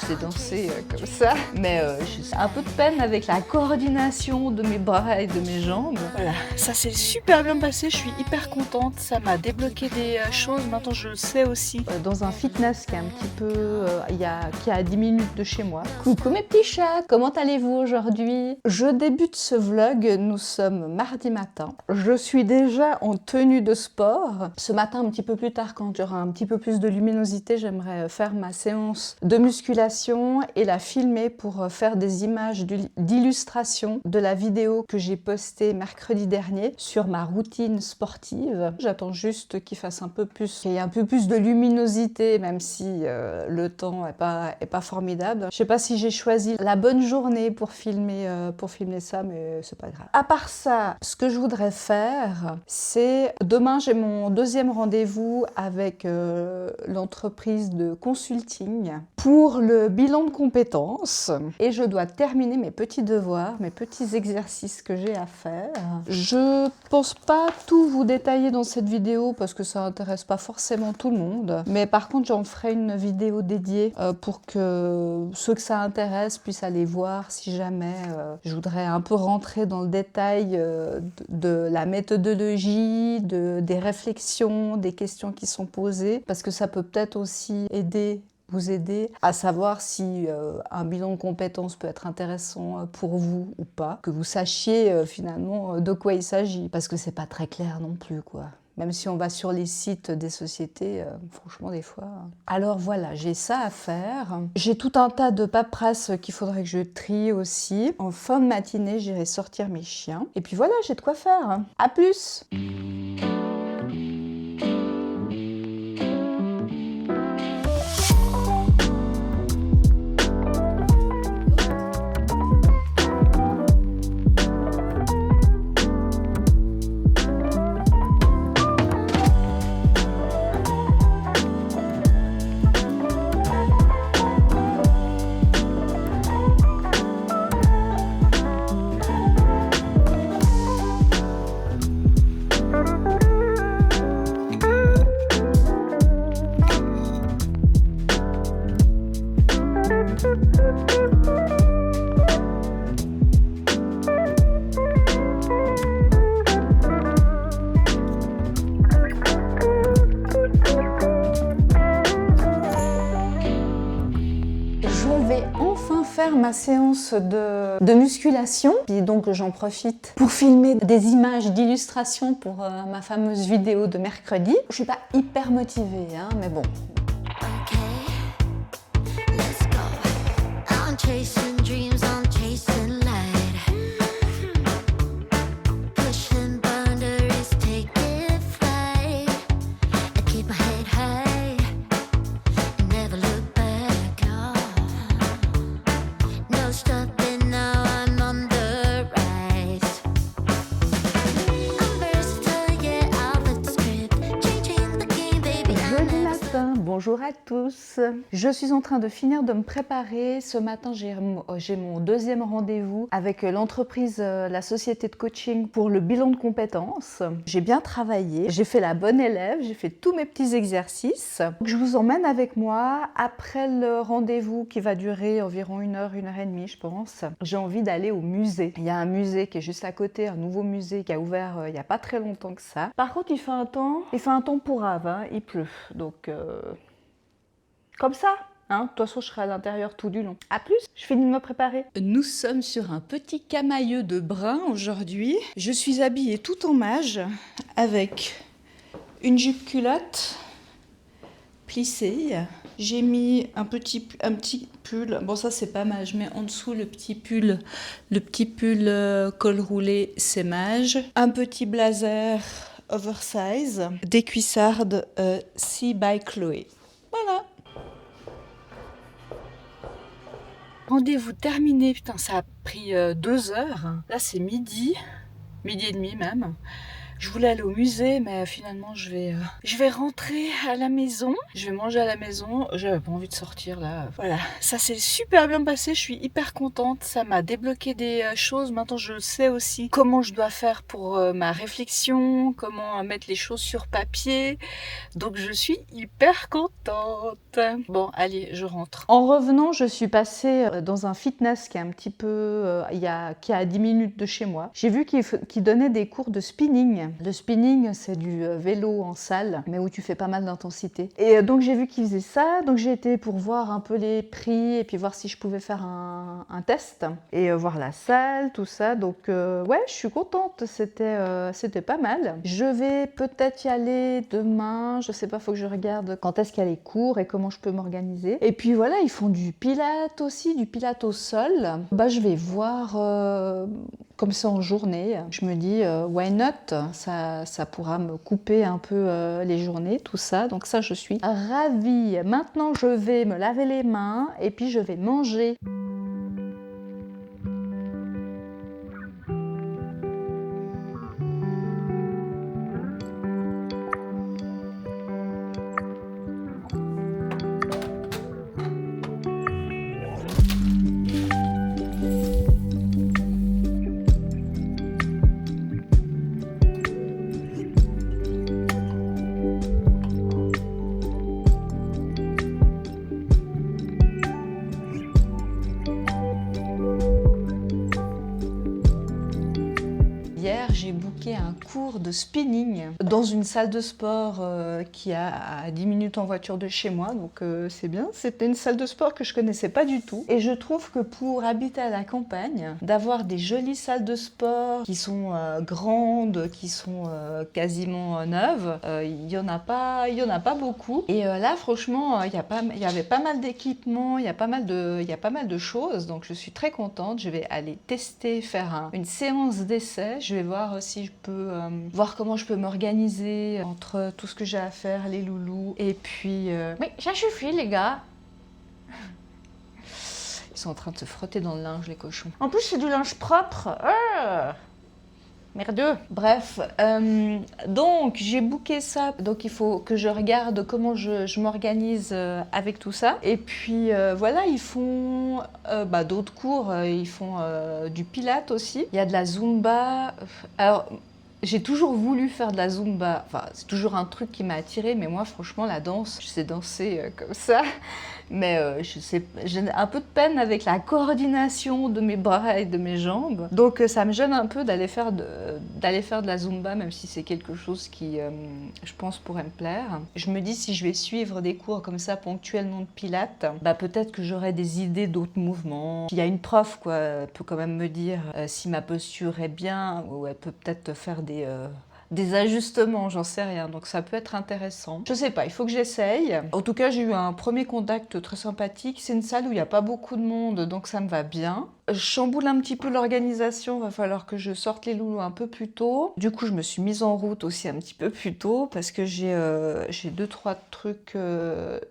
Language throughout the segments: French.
je sais danser comme ça, mais j'ai un peu de peine avec la coordination de mes bras et de mes jambes. Voilà, ça s'est super bien passé, je suis hyper contente, ça m'a débloqué des choses, maintenant je le sais aussi. Dans un fitness qui est un petit peu, qui est à 10 minutes de chez moi. Coucou mes petits chats, comment allez-vous aujourd'hui? Je débute ce vlog, nous sommes mardi matin. Je suis déjà en tenue de sport. Ce matin, un petit peu plus tard, quand il y aura un petit peu plus de luminosité, j'aimerais faire ma séance de musculation et la filmer pour faire des images d'illustration de la vidéo que j'ai postée mercredi dernier sur ma routine sportive. J'attends juste qu'il fasse un peu plus, qu'il y ait un peu plus de luminosité, même si le temps est pas formidable. Je sais pas si j'ai choisi la bonne journée pour filmer ça, mais c'est pas grave. À part ça, ce que je voudrais faire, c'est demain j'ai mon deuxième rendez-vous avec l'entreprise de consulting pour le bilan de compétences et je dois terminer mes petits devoirs, mes petits exercices que j'ai à faire. Je pense pas tout vous détailler dans cette vidéo parce que ça intéresse pas forcément tout le monde, mais par contre j'en ferai une vidéo dédiée pour que ceux que ça intéresse puissent aller voir si jamais je voudrais un peu rentrer dans le détail de la méthodologie, des réflexions, des questions qui sont posées, parce que ça peut peut-être aussi vous aider à savoir si un bilan de compétences peut être intéressant pour vous ou pas, que vous sachiez finalement de quoi il s'agit, parce que c'est pas très clair non plus, quoi. Même si on va sur les sites des sociétés, franchement des fois... Alors voilà, j'ai ça à faire. J'ai tout un tas de paperasse qu'il faudrait que je trie aussi. En fin de matinée, j'irai sortir mes chiens. Et puis voilà, j'ai de quoi faire. À plus! Faire ma séance de musculation, puis donc j'en profite pour filmer des images d'illustration pour ma fameuse vidéo de mercredi. Je suis pas hyper motivée, hein, mais bon. Bonjour à tous, je suis en train de finir de me préparer. Ce matin, j'ai mon deuxième rendez-vous avec l'entreprise, la société de coaching pour le bilan de compétences. J'ai bien travaillé, j'ai fait la bonne élève, j'ai fait tous mes petits exercices. Je vous emmène avec moi après le rendez-vous qui va durer environ 1 heure, 1 heure et demie, je pense. J'ai envie d'aller au musée. Il y a un musée qui est juste à côté, un nouveau musée qui a ouvert il n'y a pas très longtemps que ça. Par contre, il fait un temps pourrave, hein, il pleut, donc... Comme ça, hein. De toute façon, je serai à l'intérieur tout du long. À plus, je finis de me préparer. Nous sommes sur un petit camailleux de brun aujourd'hui. Je suis habillée tout en mage avec une jupe culotte plissée. J'ai mis un petit pull. Bon, ça c'est pas mage, mais en dessous le petit pull col roulé, c'est mage. Un petit blazer oversize, des cuissardes Sea by Chloé. Voilà. Rendez-vous terminé, putain ça a pris 2 heures. Là c'est midi et demi même. Je voulais aller au musée, mais finalement je vais rentrer à la maison. Je vais manger à la maison. J'avais pas envie de sortir là. Voilà, ça s'est super bien passé. Je suis hyper contente. Ça m'a débloqué des choses. Maintenant je sais aussi comment je dois faire pour ma réflexion, comment mettre les choses sur papier. Donc je suis hyper contente. Bon, allez, je rentre. En revenant, je suis passée dans un fitness qui est un petit peu, qui est à 10 minutes de chez moi. J'ai vu qu'il donnait des cours de spinning. Le spinning, c'est du vélo en salle, mais où tu fais pas mal d'intensité. Et donc j'ai vu qu'il faisait ça, donc j'ai été pour voir un peu les prix et puis voir si je pouvais faire un test et voir la salle, tout ça. Donc ouais, je suis contente, c'était pas mal. Je vais peut-être y aller demain, je sais pas, faut que je regarde quand est-ce qu'il y a les cours et comment je peux m'organiser. Et puis voilà, ils font du pilates aussi, du pilates au sol. Bah je vais voir comme ça en journée. Je me dis why not, ça pourra me couper un peu les journées, tout ça. Donc ça, je suis ravie. Maintenant, je vais me laver les mains et puis je vais manger. Hier, j'ai booké un cours de spinning dans une salle de sport qui est à 10 minutes en voiture de chez moi, donc c'est bien. C'était une salle de sport que je connaissais pas du tout. Et je trouve que pour habiter à la campagne, d'avoir des jolies salles de sport qui sont grandes, qui sont quasiment neuves, il y en a pas beaucoup. Et là, franchement, il y avait pas mal d'équipements, il y a pas mal de choses, donc je suis très contente. Je vais aller tester, faire une séance d'essai. Je vais voir si je peux voir comment je peux m'organiser entre tout ce que j'ai à faire, les loulous, et puis... Oui, ça suffit les gars. Ils sont en train de se frotter dans le linge, les cochons. En plus, c'est du linge propre. Merdeux. Bref, donc j'ai booké ça, donc il faut que je regarde comment je m'organise avec tout ça. Et puis voilà, ils font d'autres cours, ils font du pilates aussi. Il y a de la zumba. Alors, j'ai toujours voulu faire de la zumba, enfin c'est toujours un truc qui m'a attirée, mais moi franchement la danse, je sais danser comme ça. Mais j'ai un peu de peine avec la coordination de mes bras et de mes jambes. Donc ça me gêne un peu d'aller faire de la Zumba, même si c'est quelque chose qui, je pense, pourrait me plaire. Je me dis, si je vais suivre des cours comme ça ponctuellement de pilates, peut-être que j'aurai des idées d'autres mouvements. Il y a une prof, quoi, elle peut quand même me dire si ma posture est bien, ou elle peut peut-être faire des ajustements, j'en sais rien, donc ça peut être intéressant. Je sais pas, il faut que j'essaye. En tout cas, j'ai eu un premier contact très sympathique. C'est une salle où il n'y a pas beaucoup de monde, donc ça me va bien. Je chamboule un petit peu l'organisation, va falloir que je sorte les loulous un peu plus tôt. Du coup, je me suis mise en route aussi un petit peu plus tôt parce que j'ai 2-3 trucs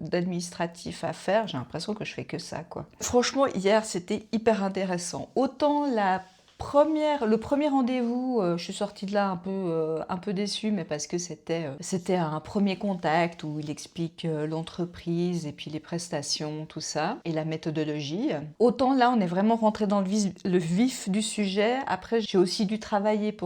d'administratif à faire. J'ai l'impression que je fais que ça, quoi. Franchement, hier, c'était hyper intéressant. Autant le premier rendez-vous, je suis sortie de là un peu déçue, mais parce que c'était un premier contact où il explique l'entreprise et puis les prestations, tout ça, et la méthodologie. Autant là, on est vraiment rentré dans le vif du sujet. Après, j'ai aussi dû travailler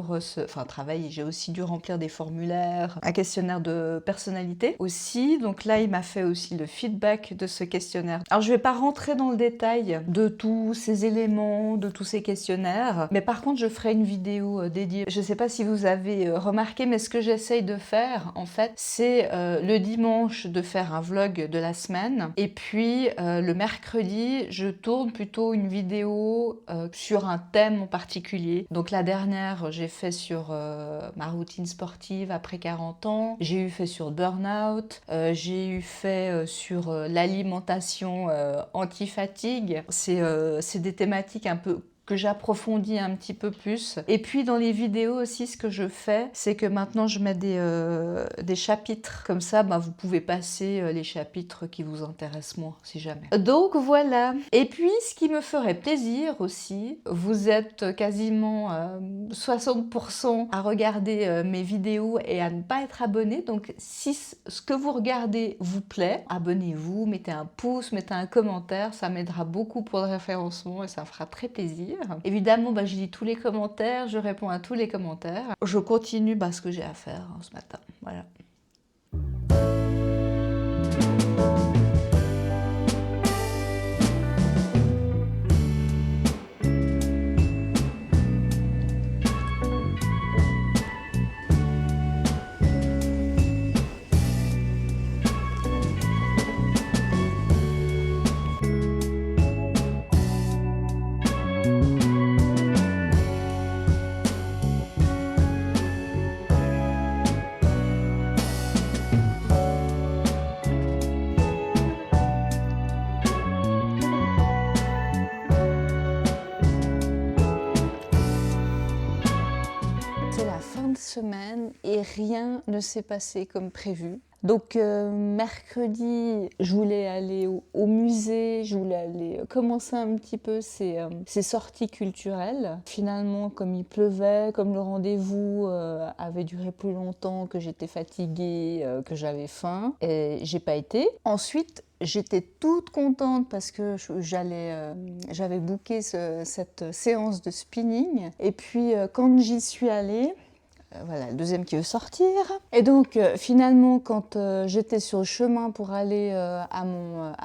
j'ai aussi dû remplir des formulaires, un questionnaire de personnalité aussi. Donc là, il m'a fait aussi le feedback de ce questionnaire. Alors, je vais pas rentrer dans le détail de tous ces éléments, de tous ces questionnaires. Mais par contre, je ferai une vidéo dédiée. Je ne sais pas si vous avez remarqué, mais ce que j'essaye de faire, en fait, c'est le dimanche de faire un vlog de la semaine. Et puis, le mercredi, je tourne plutôt une vidéo sur un thème en particulier. Donc la dernière, j'ai fait sur ma routine sportive après 40 ans. J'ai eu fait sur burn-out. J'ai eu fait sur l'alimentation anti-fatigue. C'est des thématiques un peu que j'approfondis un petit peu plus. Et puis dans les vidéos aussi, ce que je fais, c'est que maintenant je mets des chapitres. Comme ça, vous pouvez passer les chapitres qui vous intéressent moins, si jamais. Donc voilà. Et puis, ce qui me ferait plaisir aussi, vous êtes quasiment 60% à regarder mes vidéos et à ne pas être abonné. Donc si ce que vous regardez vous plaît, abonnez-vous, mettez un pouce, mettez un commentaire, ça m'aidera beaucoup pour le référencement et ça me fera très plaisir. Évidemment, je lis tous les commentaires, je réponds à tous les commentaires. Je continue ce que j'ai à faire ce matin. Voilà. Semaine et rien ne s'est passé comme prévu. Donc mercredi, je voulais aller au musée, je voulais aller commencer un petit peu ces sorties culturelles. Finalement, comme il pleuvait, comme le rendez-vous avait duré plus longtemps, que j'étais fatiguée, que j'avais faim, et j'ai pas été. Ensuite, j'étais toute contente parce que j'avais booké cette séance de spinning. Et puis quand j'y suis allée, voilà, le deuxième qui veut sortir. Et donc, finalement, quand j'étais sur le chemin pour aller à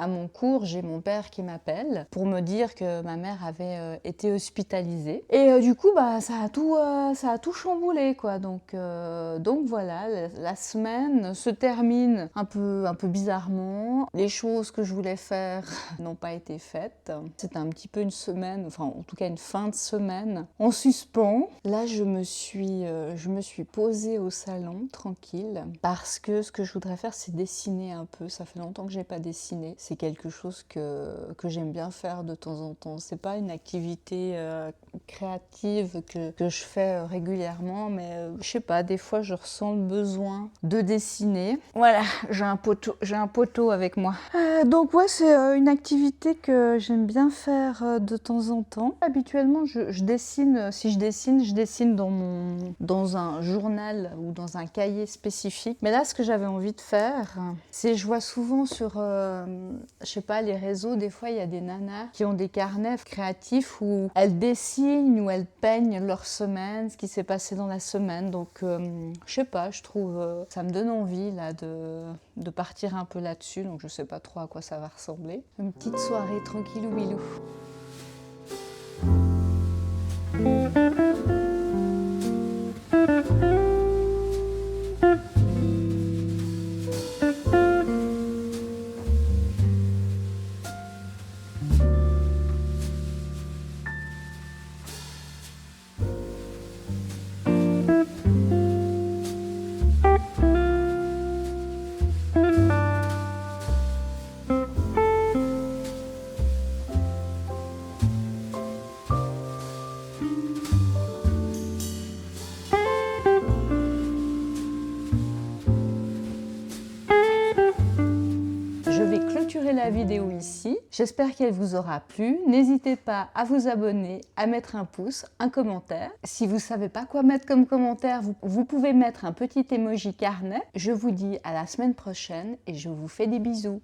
mon cours, j'ai mon père qui m'appelle pour me dire que ma mère avait été hospitalisée. Et du coup, ça a tout chamboulé, quoi. Donc voilà, la semaine se termine un peu bizarrement. Les choses que je voulais faire n'ont pas été faites. C'était un petit peu une semaine, enfin, en tout cas une fin de semaine en suspens. Là, je me suis posée au salon, tranquille, parce que ce que je voudrais faire, c'est dessiner un peu. Ça fait longtemps que j'ai pas dessiné. C'est quelque chose que j'aime bien faire de temps en temps. C'est pas une activité créative que je fais régulièrement, mais je sais pas, des fois, je ressens le besoin de dessiner. Voilà, j'ai un poteau avec moi. Donc ouais, c'est une activité que j'aime bien faire de temps en temps. Habituellement, je dessine, si je dessine dans un journal ou dans un cahier spécifique. Mais là, ce que j'avais envie de faire, c'est, je vois souvent sur, je sais pas, les réseaux, des fois, il y a des nanas qui ont des carnets créatifs où elles dessinent ou elles peignent leur semaine, ce qui s'est passé dans la semaine. Donc, je sais pas, je trouve, ça me donne envie là de partir un peu là-dessus. Donc, je sais pas trop à quoi ça va ressembler. Une petite soirée tranquillou bilou. La vidéo ici. J'espère qu'elle vous aura plu. N'hésitez pas à vous abonner, à mettre un pouce, un commentaire. Si vous ne savez pas quoi mettre comme commentaire, vous pouvez mettre un petit emoji carnet. Je vous dis à la semaine prochaine et je vous fais des bisous.